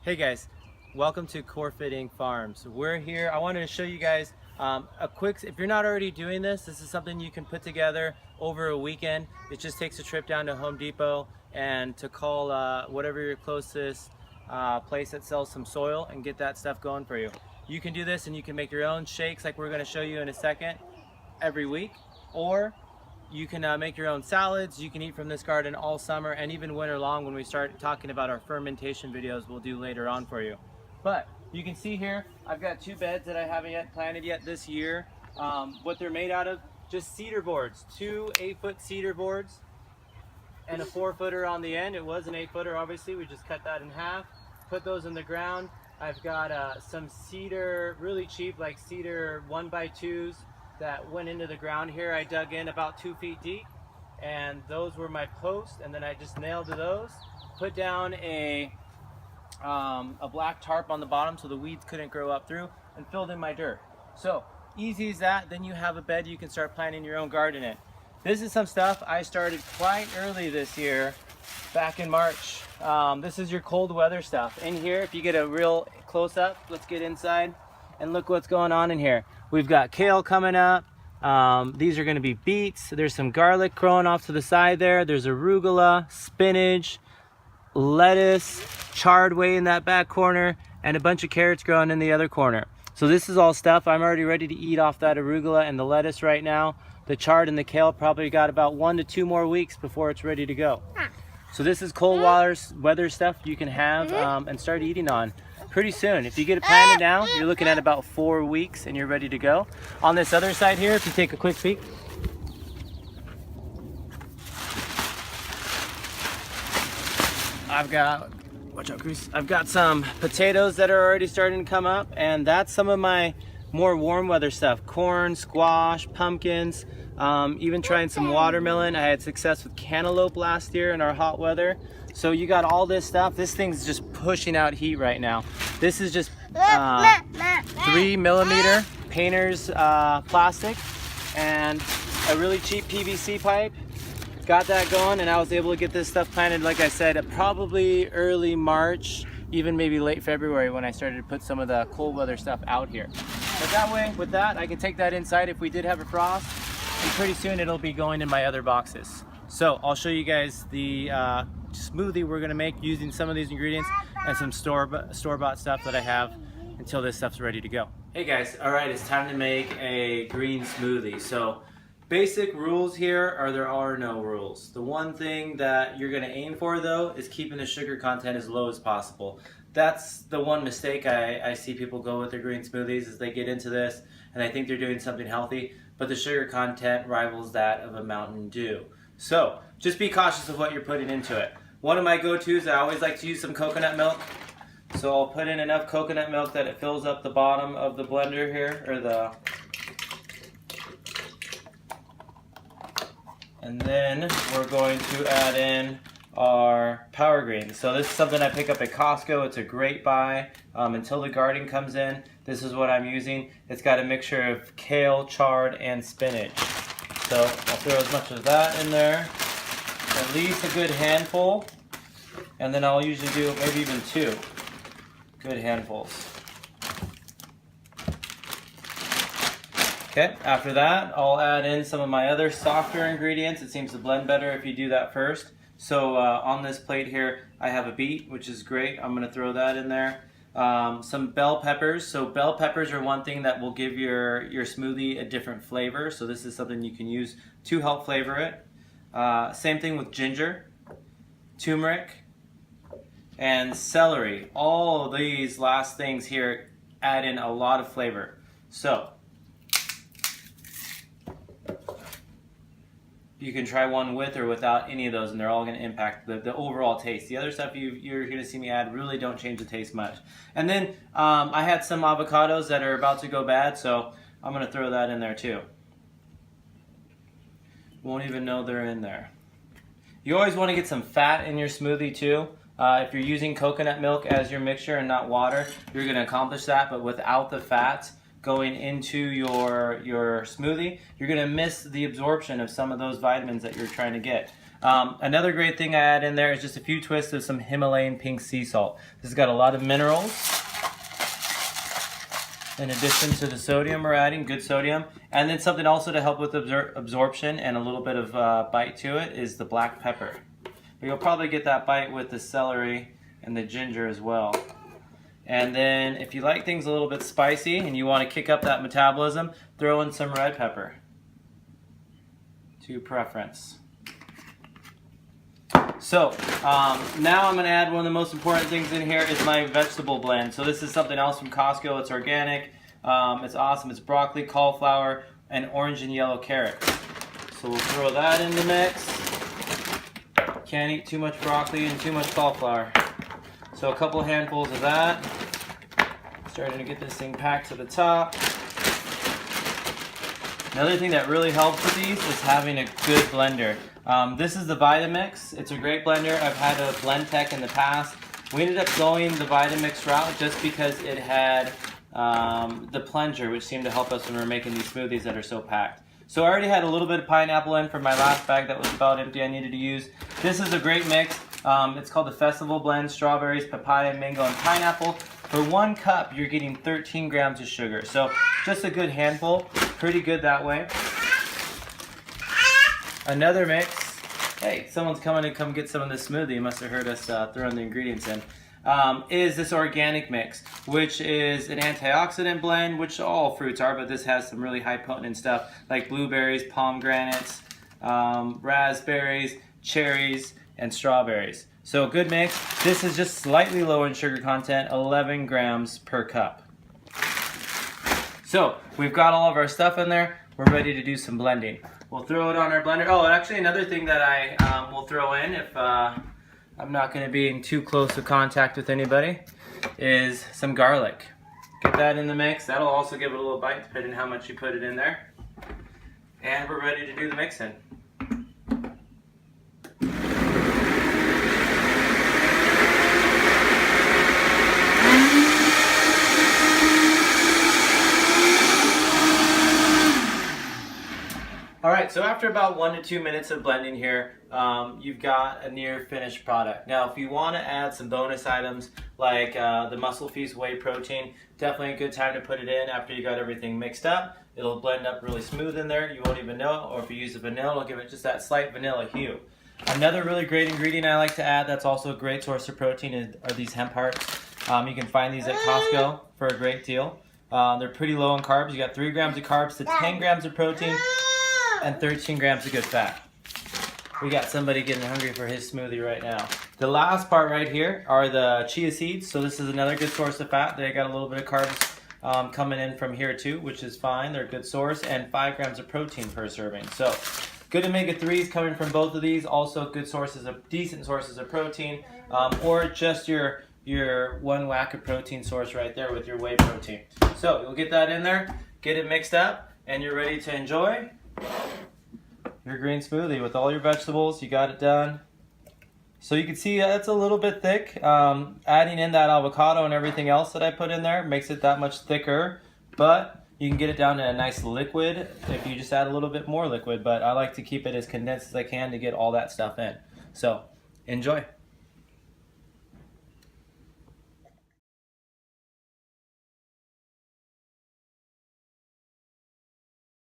Hey guys, welcome to Core Fitting Farms. We're here. I wanted to show you guys a quick, if you're not already doing this is something you can put together over a weekend. It just takes a trip down to Home Depot and to call whatever your closest place that sells some soil and get that stuff going for you. You can do this and you can make your own shakes like we're going to show you in a second every week, or you can make your own salads. You can eat from this garden all summer and even winter long when we start talking about our fermentation videos we'll do later on for you. But you can see here, I've got two beds that I haven't yet planted yet this year. What they're made out of, just cedar boards, two 8-foot cedar boards and a 4-footer on the end. It was an 8-footer, obviously. We just cut that in half, put those in the ground. I've got some cedar, really cheap, like cedar 1x2s that went into the ground here. I dug in about 2 feet deep, and those were my posts, and then I just nailed to those, put down a black tarp on the bottom so the weeds couldn't grow up through, and filled in my dirt. So easy as that. Then you have a bed you can start planting your own garden in. This is some stuff I started quite early this year, back in March. This is your cold weather stuff. In here, if you get a real close up, let's get inside and look what's going on in here. We've got kale coming up. These are going to be beets. There's some garlic growing off to the side there. There's arugula, spinach, lettuce, chard way in that back corner, and a bunch of carrots growing in the other corner. So this is all stuff I'm already ready to eat off that arugula and the lettuce right now. The chard and the kale probably got about 1 to 2 more weeks before it's ready to go. So this is cold weather stuff you can have and start eating on pretty soon. If you get it planted now, you're looking at about 4 weeks and you're ready to go. On this other side here, if you take a quick peek, I've got, watch out Chris, I've got some potatoes that are already starting to come up, and that's some of my more warm weather stuff. Corn, squash, pumpkins, even trying some watermelon. I had success with cantaloupe last year in our hot weather. So you got all this stuff. This thing's just pushing out heat right now. This is just 3mm painter's plastic and a really cheap PVC pipe. Got that going, and I was able to get this stuff planted, like I said, probably early March, even maybe late February when I started to put some of the cold weather stuff out here. But that way, with that, I can take that inside if we did have a frost, and pretty soon it'll be going in my other boxes. So I'll show you guys the smoothie we're gonna make using some of these ingredients and some store-bought stuff that I have until this stuff's ready to go. Hey guys, all right, it's time to make a green smoothie. So basic rules here are there are no rules. The one thing that you're gonna aim for though is keeping the sugar content as low as possible. That's the one mistake I see people go with their green smoothies, is they get into this and they think they're doing something healthy, but the sugar content rivals that of a Mountain Dew. So just be cautious of what you're putting into it. One of my go-tos, I always like to use some coconut milk. So I'll put in enough coconut milk that it fills up the bottom of the blender here, or and then we're going to add in our Power Greens. So this is something I pick up at Costco. It's a great buy until the garden comes in. This is what I'm using. It's got a mixture of kale, chard, and spinach. So I'll throw as much of that in there, at least a good handful, and then I'll usually do maybe even 2 good handfuls. Okay, after that, I'll add in some of my other softer ingredients. It seems to blend better if you do that first. So on this plate here, I have a beet, which is great. I'm gonna throw that in there. Some bell peppers. So bell peppers are one thing that will give your smoothie a different flavor. So this is something you can use to help flavor it. Same thing with ginger, turmeric, and celery. All of these last things here add in a lot of flavor. So you can try one with or without any of those, and they're all going to impact the overall taste. The other stuff you're going to see me add really don't change the taste much. And then I had some avocados that are about to go bad, so I'm going to throw that in there too. Won't even know they're in there. You always want to get some fat in your smoothie too. If you're using coconut milk as your mixture and not water, you're going to accomplish that, but without the fats going into your smoothie, you're going to miss the absorption of some of those vitamins that you're trying to get. Another great thing I add in there is just a few twists of some Himalayan pink sea salt. This has got a lot of minerals. In addition to the sodium we're adding, good sodium. And then something also to help with absorption and a little bit of bite to it is the black pepper. But you'll probably get that bite with the celery and the ginger as well. And then if you like things a little bit spicy and you want to kick up that metabolism, throw in some red pepper to preference. So now I'm going to add one of the most important things in here is my vegetable blend. So this is something else from Costco. It's organic. It's awesome. It's broccoli, cauliflower, and orange and yellow carrot. So we'll throw that in the mix. Can't eat too much broccoli and too much cauliflower. So a couple handfuls of that. Starting to get this thing packed to the top. Another thing that really helps with these is having a good blender. This is the Vitamix. It's a great blender. I've had a Blendtec in the past. We ended up going the Vitamix route just because it had the plunger, which seemed to help us when we were making these smoothies that are so packed. So I already had a little bit of pineapple in from my last bag that was about empty I needed to use. This is a great mix. It's called the Festival Blend, strawberries, papaya, mango, and pineapple. For 1 cup, you're getting 13 grams of sugar. So just a good handful, pretty good that way. Another mix. Hey, someone's coming to come get some of this smoothie. You must have heard us throwing the ingredients in. Is this organic mix, which is an antioxidant blend, which all fruits are, but this has some really high potent stuff like blueberries, pomegranates, raspberries, cherries, and strawberries. So a good mix. This is just slightly low in sugar content, 11 grams per cup. So we've got all of our stuff in there. We're ready to do some blending. We'll throw it on our blender. Oh, actually another thing that I will throw in if I'm not going to be in too close of contact with anybody is some garlic. Get that in the mix. That'll also give it a little bite depending on how much you put it in there. And we're ready to do the mixing. Alright, so after about 1 to 2 minutes of blending here, you've got a near finished product. Now if you want to add some bonus items like the Muscle Feast whey protein, definitely a good time to put it in after you got everything mixed up. It'll blend up really smooth in there, you won't even know it, or if you use the vanilla, it'll give it just that slight vanilla hue. Another really great ingredient I like to add that's also a great source of protein are these hemp hearts. You can find these at Costco for a great deal. They're pretty low in carbs. You got 3 grams of carbs to 10 grams of protein and 13 grams of good fat. We got somebody getting hungry for his smoothie right now. The last part right here are the chia seeds. So this is another good source of fat. They got a little bit of carbs coming in from here too, which is fine. They're a good source, and 5 grams of protein per serving. So good omega-3s coming from both of these. Also good sources of decent sources of protein, or just your one whack of protein source right there with your whey protein. So you'll get that in there, get it mixed up, and you're ready to enjoy your green smoothie with all your vegetables. You got it done. So you can see it's a little bit thick. Adding in that avocado and everything else that I put in there makes it that much thicker, but you can get it down to a nice liquid if you just add a little bit more liquid, but I like to keep it as condensed as I can to get all that stuff in. So enjoy.